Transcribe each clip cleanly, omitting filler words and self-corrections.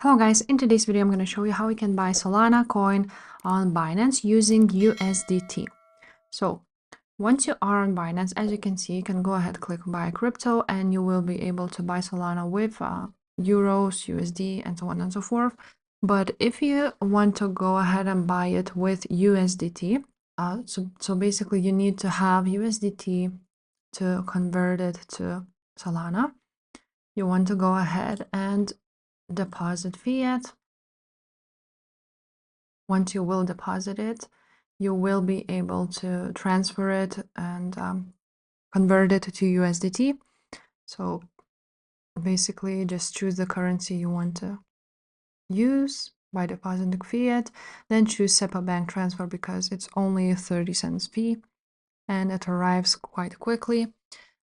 Hello guys, in today's video I'm going to show you how we can buy Solana coin on Binance using USDT. So once you are on Binance, as you can see, you can go ahead, click buy crypto, and you will be able to buy Solana with euros, USD, and so on and so forth. But if you want to go ahead and buy it with USDT, so basically you need to have USDT to convert it to Solana. You want to go ahead and deposit fiat. Once you will deposit it, you will be able to transfer it and convert it to USDT. So basically just choose the currency you want to use by depositing fiat, then choose SEPA bank transfer because it's only a 30 cents fee and it arrives quite quickly.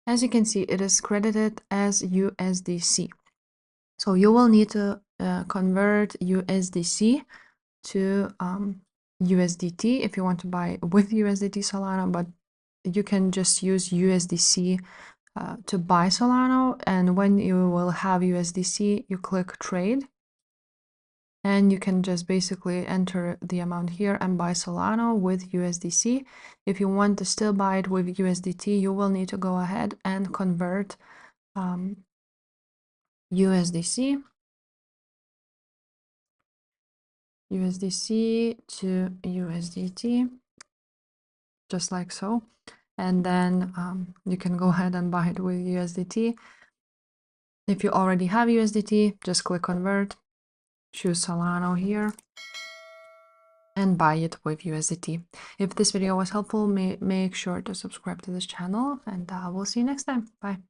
As you can see, it is credited as USDC. So you will need to convert USDC to USDT if you want to buy with USDT Solana, but you can just use USDC to buy Solana. And when you will have USDC, you click trade and you can just basically enter the amount here and buy Solana with USDC. If you want to still buy it with USDT, you will need to go ahead and convert USDC to USDT, just like so. And then you can go ahead and buy it with USDT. If you already have USDT, just click convert, choose Solana here, and buy it with USDT. If this video was helpful, make sure to subscribe to this channel, and we'll see you next time. Bye.